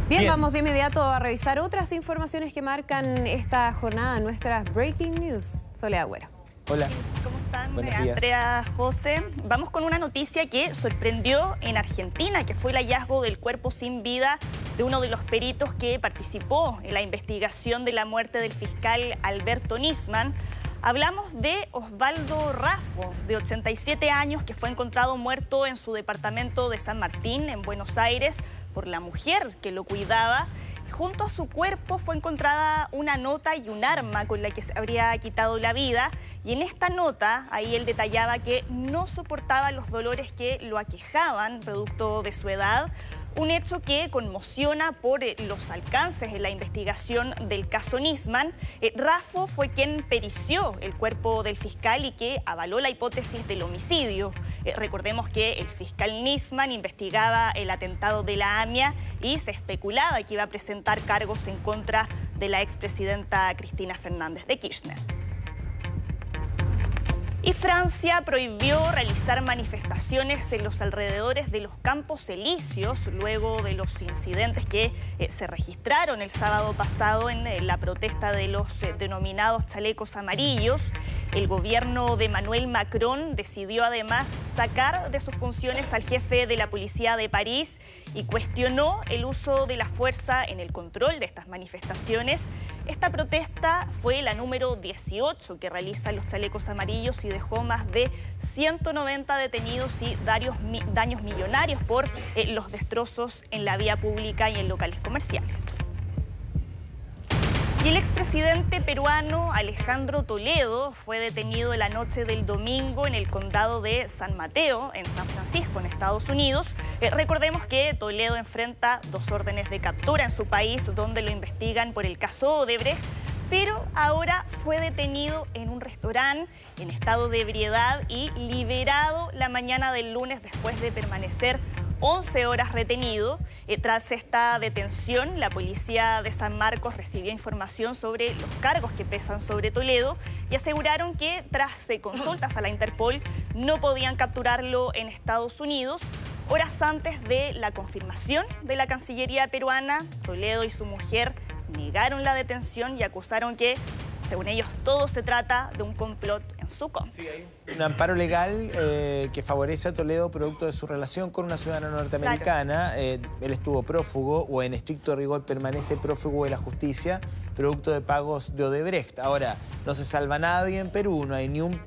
Bien, vamos de inmediato a revisar otras informaciones que marcan esta jornada, nuestras Breaking News. Soledad Agüero. Hola. ¿Cómo están? Buenos días. Andrea, José. Vamos con una noticia que sorprendió en Argentina, que fue el hallazgo del cuerpo sin vida de uno de los peritos que participó en la investigación de la muerte del fiscal Alberto Nisman. Hablamos de Osvaldo Raffo, de 87 años, que fue encontrado muerto en su departamento de San Martín, en Buenos Aires, por la mujer que lo cuidaba. Junto a su cuerpo fue encontrada una nota y un arma con la que se habría quitado la vida. Y en esta nota, ahí él detallaba que no soportaba los dolores que lo aquejaban, producto de su edad. Un hecho que conmociona por los alcances en la investigación del caso Nisman. Raffo fue quien perició el cuerpo del fiscal y que avaló la hipótesis del homicidio. Recordemos que el fiscal Nisman investigaba el atentado de la AMIA y se especulaba que iba a presentar cargos en contra de la expresidenta Cristina Fernández de Kirchner. Y Francia prohibió realizar manifestaciones en los alrededores de los Campos Elíseos luego de los incidentes que se registraron el sábado pasado en la protesta de los denominados chalecos amarillos. El gobierno de Emmanuel Macron decidió además sacar de sus funciones al jefe de la policía de París y cuestionó el uso de la fuerza en el control de estas manifestaciones. Esta protesta fue la número 18 que realizan los chalecos amarillos y dejó más de 190 detenidos y daños millonarios por los destrozos en la vía pública y en locales comerciales. Y el expresidente peruano Alejandro Toledo fue detenido la noche del domingo en el condado de San Mateo, en San Francisco, en Estados Unidos. Recordemos que Toledo enfrenta 2 órdenes de captura en su país, donde lo investigan por el caso Odebrecht, pero ahora fue detenido en un restaurante en estado de ebriedad y liberado la mañana del lunes después de permanecer 11 horas retenido. Tras esta detención, la policía de San Marcos recibió información sobre los cargos que pesan sobre Toledo y aseguraron que tras consultas a la Interpol no podían capturarlo en Estados Unidos. Horas antes de la confirmación de la Cancillería peruana, Toledo y su mujer negaron la detención y acusaron que, según ellos, todo se trata de un complot en su contra. Sí, hay un amparo legal que favorece a Toledo producto de su relación con una ciudadana norteamericana. Claro. Él estuvo prófugo o en estricto rigor permanece prófugo de la justicia producto de pagos de Odebrecht. Ahora, no se salva nadie en Perú, no hay ni un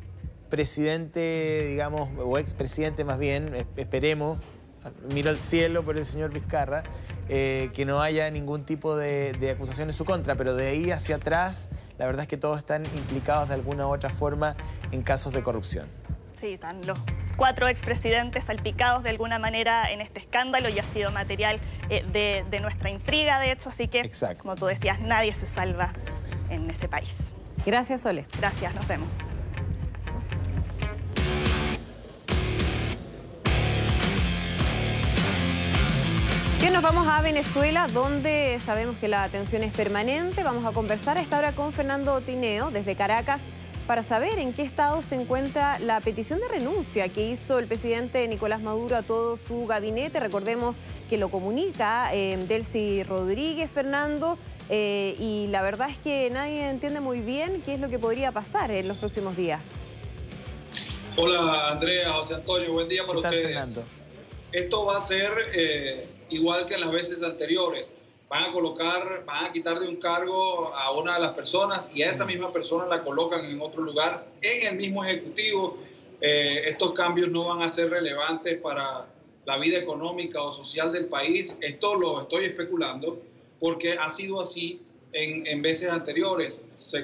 presidente, digamos, o expresidente más bien, esperemos, miro al cielo por el señor Vizcarra, que no haya ningún tipo de acusación en su contra, pero de ahí hacia atrás, la verdad es que todos están implicados de alguna u otra forma en casos de corrupción. Sí, están los 4 expresidentes salpicados de alguna manera en este escándalo y ha sido material de nuestra intriga, de hecho, así que, exacto, como tú decías, nadie se salva en ese país. Gracias, Sole. Gracias, nos vemos. Bien, nos vamos a Venezuela, donde sabemos que la tensión es permanente. Vamos a conversar a esta hora con Fernando Tineo, desde Caracas, para saber en qué estado se encuentra la petición de renuncia que hizo el presidente Nicolás Maduro a todo su gabinete. Recordemos que lo comunica Delcy Rodríguez, Fernando, y la verdad es que nadie entiende muy bien qué es lo que podría pasar en los próximos días. Hola, Andrea, José Antonio, buen día para ustedes. Fernando? Esto va a ser igual que en las veces anteriores. Van a quitar de un cargo a una de las personas y a esa misma persona la colocan en otro lugar, en el mismo ejecutivo. Estos cambios no van a ser relevantes para la vida económica o social del país. Esto lo estoy especulando porque ha sido así en veces anteriores. Se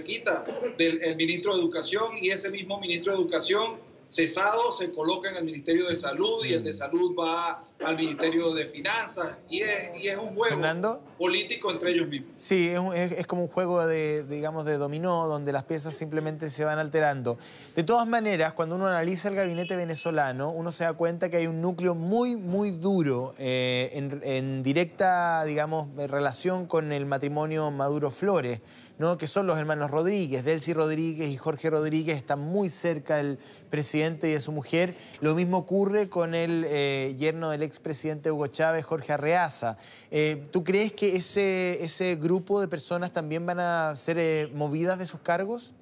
quita el ministro de Educación y ese mismo ministro de Educación cesado se coloca en el Ministerio de Salud y el de Salud va al Ministerio de Finanzas y es un juego, Fernando, político entre ellos mismos. Sí, es como un juego digamos, de dominó, donde las piezas simplemente se van alterando. De todas maneras, cuando uno analiza el gabinete venezolano, uno se da cuenta que hay un núcleo muy, muy duro en directa, digamos, relación con el matrimonio Maduro-Flores, ¿no? Que son los hermanos Rodríguez, Delcy Rodríguez y Jorge Rodríguez, están muy cerca del presidente y de su mujer. Lo mismo ocurre con el yerno del expresidente Hugo Chávez, Jorge Arreaza. ¿Tú crees que ese grupo de personas también van a ser movidas de sus cargos?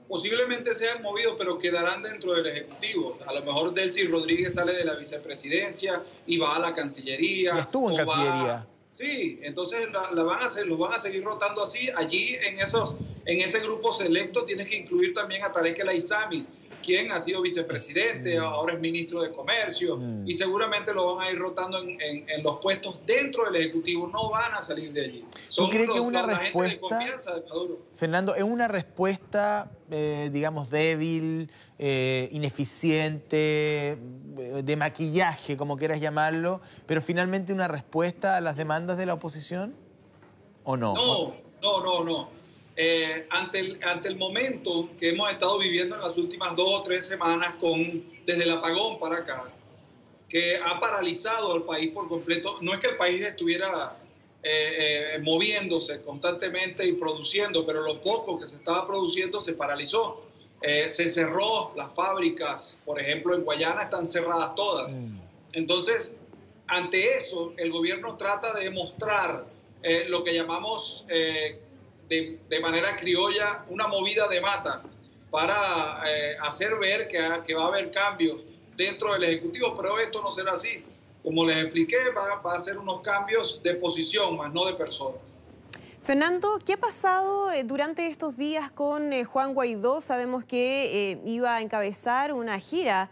Posiblemente sean movidos, pero quedarán dentro del Ejecutivo. A lo mejor Delcy Rodríguez sale de la vicepresidencia y va a la Cancillería. Ya estuvo en Cancillería. Sí, entonces los van a seguir rotando así. Allí en ese grupo selecto tienes que incluir también a Tarek El Aissami, quien ha sido vicepresidente, ahora es ministro de Comercio, y seguramente lo van a ir rotando en los puestos dentro del Ejecutivo, no van a salir de allí. ¿Tú crees que una la respuesta, gente de confianza de Maduro? Fernando, es una respuesta, digamos, débil, ineficiente, de maquillaje, como quieras llamarlo, pero finalmente una respuesta a las demandas de la oposición, ¿o no? No. Ante el momento que hemos estado viviendo en las últimas 2 o 3 semanas, desde el apagón para acá, que ha paralizado al país por completo, no es que el país estuviera moviéndose constantemente y produciendo, pero lo poco que se estaba produciendo se paralizó. Se cerró las fábricas, por ejemplo, en Guayana están cerradas todas. Entonces, ante eso, el gobierno trata de mostrar lo que llamamos de manera criolla una movida de mata para hacer ver que va a haber cambios dentro del Ejecutivo, pero esto no será así. Como les expliqué, va a ser unos cambios de posición, más no de personas. Fernando, ¿qué ha pasado durante estos días con Juan Guaidó? Sabemos que iba a encabezar una gira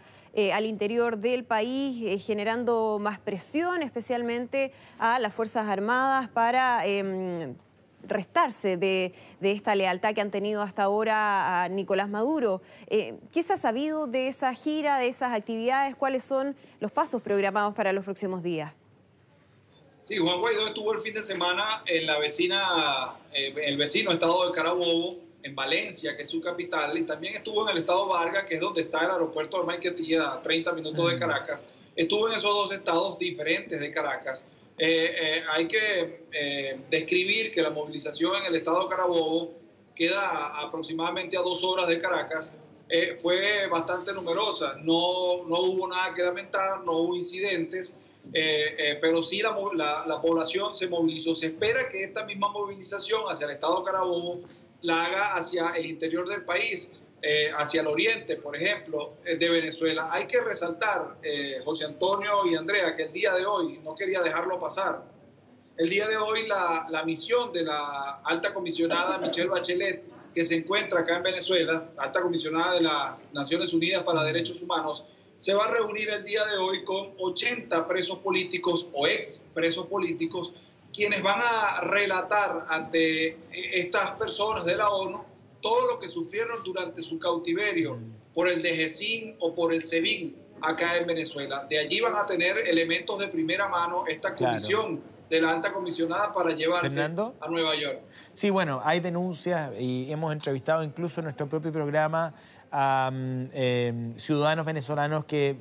al interior del país, generando más presión, especialmente a las Fuerzas Armadas para restarse de esta lealtad que han tenido hasta ahora a Nicolás Maduro. ¿Qué se ha sabido de esa gira, de esas actividades? ¿Cuáles son los pasos programados para los próximos días? Sí, Juan Guaidó estuvo el fin de semana en el vecino estado de Carabobo, en Valencia, que es su capital, y también estuvo en el estado Vargas, que es donde está el aeropuerto de Maiquetía, a 30 minutos de Caracas. Estuvo en esos 2 estados diferentes de Caracas. Hay que describir que la movilización en el estado de Carabobo queda aproximadamente a 2 horas de Caracas. Fue bastante numerosa, no hubo nada que lamentar, no hubo incidentes, pero sí la población se movilizó. Se espera que esta misma movilización hacia el estado de Carabobo la haga hacia el interior del país, hacia el oriente, por ejemplo, de Venezuela. Hay que resaltar, José Antonio y Andrea, que el día de hoy, no quería dejarlo pasar, el día de hoy la misión de la alta comisionada Michelle Bachelet, que se encuentra acá en Venezuela, alta comisionada de las Naciones Unidas para Derechos Humanos, se va a reunir el día de hoy con 80 presos políticos o ex presos políticos, quienes van a relatar ante estas personas de la ONU todo lo que sufrieron durante su cautiverio por el DGCIN o por el SEBIN acá en Venezuela. De allí van a tener elementos de primera mano esta comisión de la alta comisionada para llevarse ¿Fernando? A Nueva York. Sí, bueno, hay denuncias y hemos entrevistado incluso en nuestro propio programa a ciudadanos venezolanos que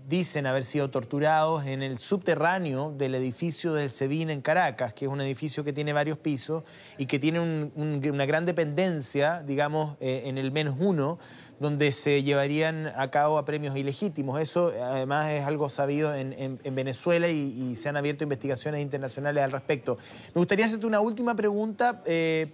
dicen haber sido torturados en el subterráneo del edificio del SEBIN en Caracas, que es un edificio que tiene varios pisos y que tiene una gran dependencia, digamos, en el -1, donde se llevarían a cabo apremios ilegítimos. Eso además es algo sabido en Venezuela y se han abierto investigaciones internacionales al respecto. Me gustaría hacerte una última pregunta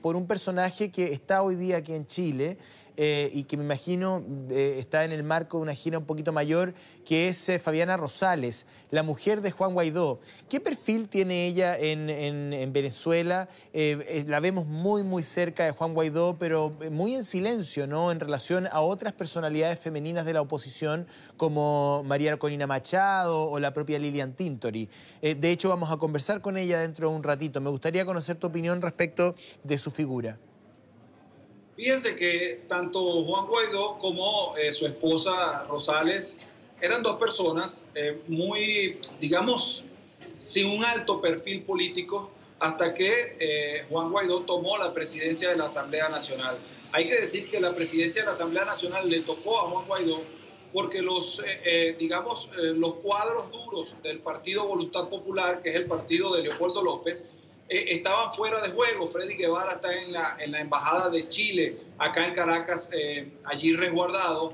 por un personaje que está hoy día aquí en Chile, y que me imagino está en el marco de una gira un poquito mayor, que es Fabiana Rosales, la mujer de Juan Guaidó. ¿Qué perfil tiene ella en Venezuela? La vemos muy cerca de Juan Guaidó, pero muy en silencio, ¿no?, en relación a otras personalidades femeninas de la oposición, como María Corina Machado o la propia Lilian Tintori. De hecho, vamos a conversar con ella dentro de un ratito. Me gustaría conocer tu opinión respecto de su figura. Fíjense que tanto Juan Guaidó como su esposa Rosales eran 2 personas muy, digamos, sin un alto perfil político hasta que Juan Guaidó tomó la presidencia de la Asamblea Nacional. Hay que decir que la presidencia de la Asamblea Nacional le tocó a Juan Guaidó porque los cuadros duros del Partido Voluntad Popular, que es el partido de Leopoldo López, estaban fuera de juego. Freddy Guevara está en la Embajada de Chile, acá en Caracas, allí resguardado.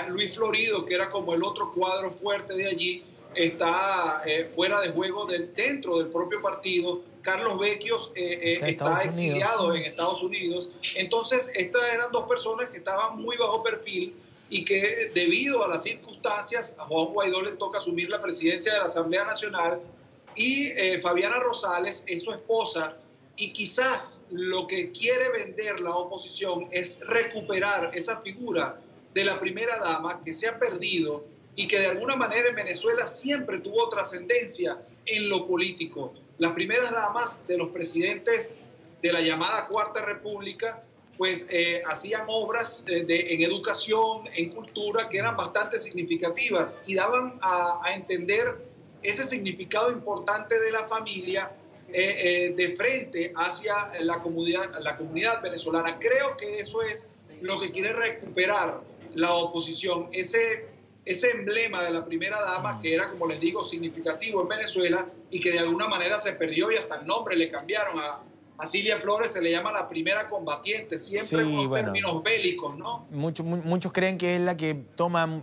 Luis Florido, que era como el otro cuadro fuerte de allí, está fuera de juego dentro del propio partido. Carlos Vecchios está exiliado en Estados Unidos. Entonces, estas eran dos personas que estaban muy bajo perfil y que debido a las circunstancias a Juan Guaidó le toca asumir la presidencia de la Asamblea Nacional y Fabiana Rosales es su esposa. Y quizás lo que quiere vender la oposición es recuperar esa figura de la primera dama que se ha perdido y que de alguna manera en Venezuela siempre tuvo trascendencia en lo político. Las primeras damas de los presidentes de la llamada Cuarta República, pues hacían obras en educación, en cultura, que eran bastante significativas y daban a entender ese significado importante de la familia de frente hacia la comunidad venezolana. Creo que eso es lo que quiere recuperar la oposición, ese emblema de la primera dama que era, como les digo, significativo en Venezuela y que de alguna manera se perdió y hasta el nombre le cambiaron. A Cilia Flores se le llama la primera combatiente, siempre sí, con términos bélicos, ¿no? Muchos creen que es la que toma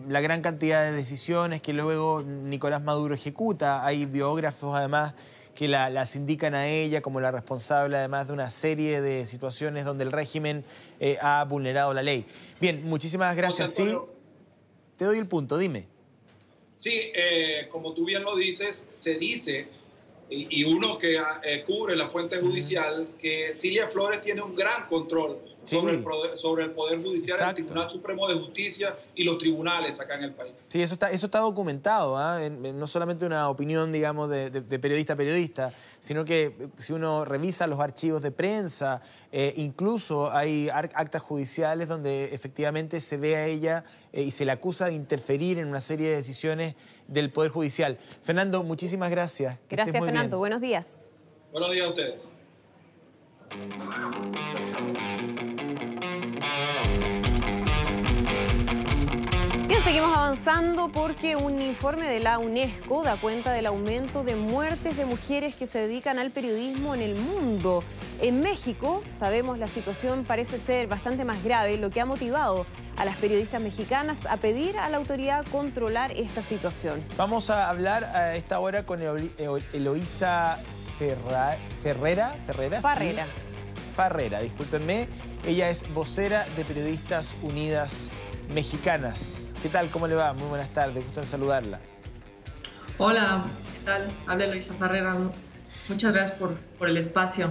la gran cantidad de decisiones que luego Nicolás Maduro ejecuta. Hay biógrafos, además, que las indican a ella como la responsable, además de una serie de situaciones donde el régimen ha vulnerado la ley. Bien, muchísimas gracias. Sí, te doy el punto, dime. Sí, como tú bien lo dices, se dice, y uno que cubre la fuente judicial, que Cilia Flores tiene un gran control sobre el Poder Judicial, el Tribunal Supremo de Justicia y los tribunales acá en el país. Sí, eso está documentado, no solamente una opinión, digamos, de periodista a periodista, sino que si uno revisa los archivos de prensa, incluso hay actas judiciales donde efectivamente se ve a ella y se le acusa de interferir en una serie de decisiones del Poder Judicial. Fernando, muchísimas gracias. Gracias, Fernando. Buenos días. Buenos días a ustedes. Bien, seguimos avanzando porque un informe de la UNESCO da cuenta del aumento de muertes de mujeres que se dedican al periodismo en el mundo. En México, sabemos, la situación parece ser bastante más grave, lo que ha motivado a las periodistas mexicanas a pedir a la autoridad controlar esta situación. Vamos a hablar a esta hora con Eloísa Farrera, discúlpenme. Ella es vocera de Periodistas Unidas Mexicanas. ¿Qué tal? ¿Cómo le va? Muy buenas tardes, gusto en saludarla. Hola, ¿qué tal? Habla Eloísa Farrera. Muchas gracias por el espacio.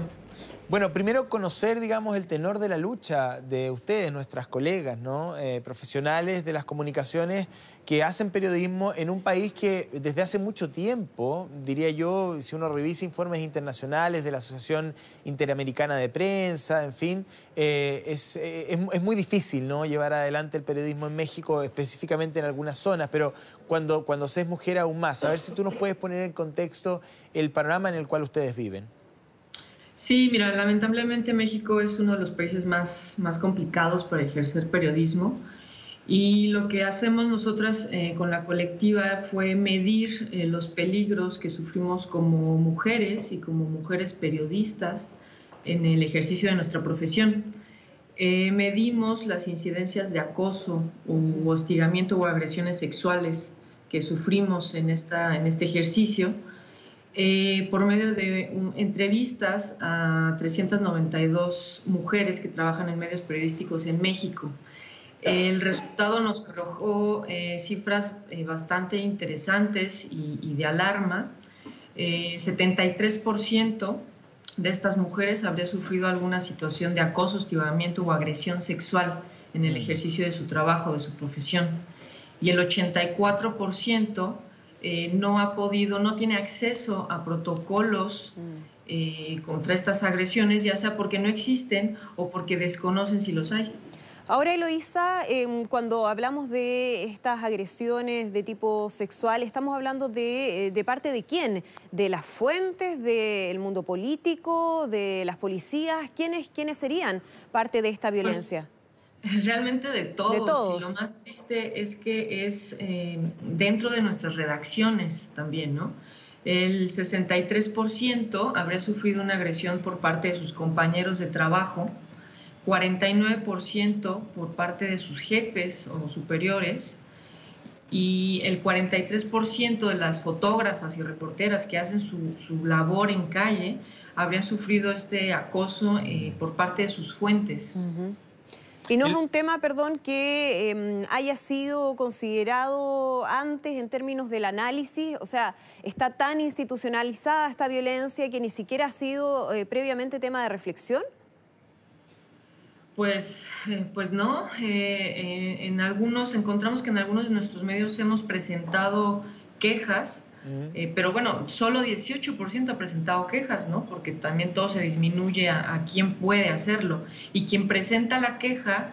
Bueno, primero conocer, digamos, el tenor de la lucha de ustedes, nuestras colegas, ¿no? Profesionales de las comunicaciones que hacen periodismo en un país que desde hace mucho tiempo, diría yo, si uno revisa informes internacionales de la Asociación Interamericana de Prensa, en fin, es muy difícil, ¿no?, llevar adelante el periodismo en México, específicamente en algunas zonas, pero cuando se es mujer aún más. A ver si tú nos puedes poner en contexto el panorama en el cual ustedes viven. Sí, mira, lamentablemente México es uno de los países más complicados para ejercer periodismo y lo que hacemos nosotras con la colectiva fue medir los peligros que sufrimos como mujeres y como mujeres periodistas en el ejercicio de nuestra profesión. Medimos las incidencias de acoso u hostigamiento o agresiones sexuales que sufrimos en este ejercicio. Por medio de entrevistas a 392 mujeres que trabajan en medios periodísticos en México. El resultado nos arrojó cifras bastante interesantes y de alarma. 73% de estas mujeres habría sufrido alguna situación de acoso, hostigamiento o agresión sexual en el ejercicio de su trabajo, de su profesión. Y el 84% no tiene acceso a protocolos contra estas agresiones, ya sea porque no existen o porque desconocen si los hay. Ahora, Eloísa, cuando hablamos de estas agresiones de tipo sexual, ¿estamos hablando de parte de quién? ¿De las fuentes, del mundo político, de las policías? ¿Quiénes serían parte de esta violencia? Realmente de todos. Y lo más triste es que es dentro de nuestras redacciones también, ¿no? El 63% habría sufrido una agresión por parte de sus compañeros de trabajo, 49% por parte de sus jefes o superiores y el 43% de las fotógrafas y reporteras que hacen su labor en calle habrían sufrido este acoso por parte de sus fuentes. Y no es un tema, perdón, que haya sido considerado antes en términos del análisis, o sea, está tan institucionalizada esta violencia que ni siquiera ha sido previamente tema de reflexión. Pues no, encontramos que en algunos de nuestros medios hemos presentado quejas, pero bueno, solo 18% ha presentado quejas, ¿no? Porque también todo se disminuye a quien puede hacerlo. Y quien presenta la queja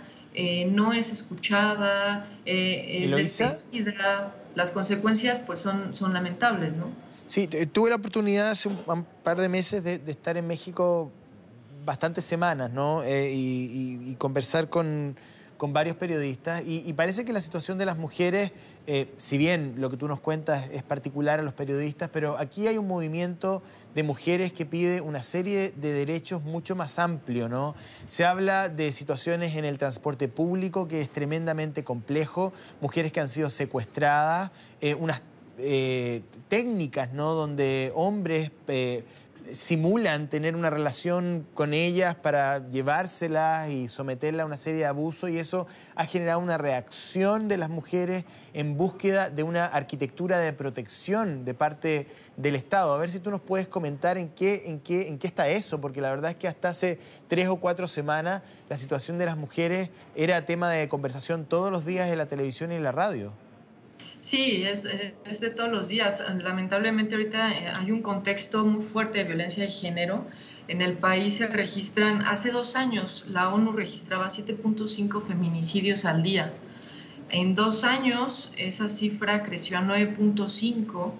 no es escuchada, es despedida. Las consecuencias pues son lamentables, ¿no? Sí, tuve la oportunidad hace un par de meses de estar en México bastantes semanas, ¿no? Y conversar con varios periodistas y parece que la situación de las mujeres, si bien lo que tú nos cuentas es particular a los periodistas, pero aquí hay un movimiento de mujeres que pide una serie de derechos mucho más amplio, ¿no? Se habla de situaciones en el transporte público que es tremendamente complejo, mujeres que han sido secuestradas, unas técnicas, ¿no? Donde hombres simulan tener una relación con ellas para llevárselas y someterlas a una serie de abusos, y eso ha generado una reacción de las mujeres en búsqueda de una arquitectura de protección de parte del Estado. A ver si tú nos puedes comentar en qué está eso, porque la verdad es que hasta hace 3 o 4 semanas la situación de las mujeres era tema de conversación todos los días en la televisión y en la radio. Sí, es de todos los días. Lamentablemente ahorita hay un contexto muy fuerte de violencia de género. En el país se registran, hace 2 años la ONU registraba 7.5 feminicidios al día. En 2 años esa cifra creció a 9.5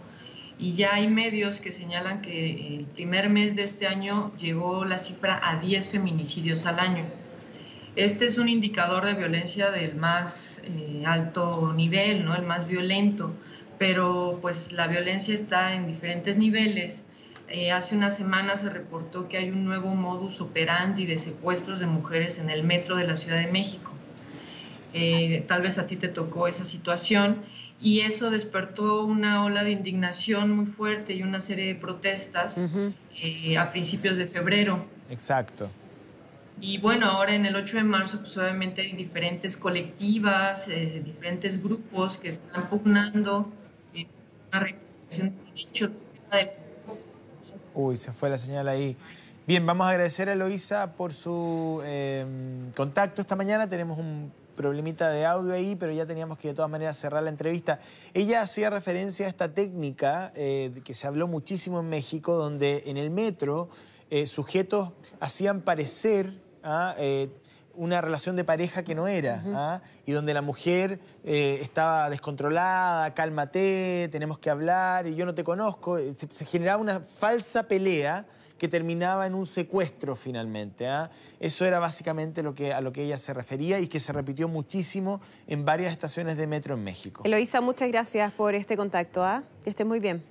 y ya hay medios que señalan que el primer mes de este año llegó la cifra a 10 feminicidios al año. Este es un indicador de violencia del más alto nivel, ¿no? El más violento, pero pues la violencia está en diferentes niveles. Hace una semana se reportó que hay un nuevo modus operandi de secuestros de mujeres en el metro de la Ciudad de México. Tal vez a ti te tocó esa situación y eso despertó una ola de indignación muy fuerte y una serie de protestas a principios de febrero. Exacto. Y bueno, ahora en el 8 de marzo, pues obviamente hay diferentes colectivas, diferentes grupos que están pugnando una reivindicación de derechos. Uy, se fue la señal ahí. Bien, vamos a agradecer a Eloísa por su contacto esta mañana. Tenemos un problemita de audio ahí, pero ya teníamos que de todas maneras cerrar la entrevista. Ella hacía referencia a esta técnica que se habló muchísimo en México, donde en el metro sujetos hacían parecer una relación de pareja que no era, y donde la mujer estaba descontrolada, cálmate, tenemos que hablar, y yo no te conozco. Se generaba una falsa pelea que terminaba en un secuestro finalmente. Eso era básicamente a lo que ella se refería y que se repitió muchísimo en varias estaciones de metro en México. Eloísa, muchas gracias por este contacto. Que estés muy bien.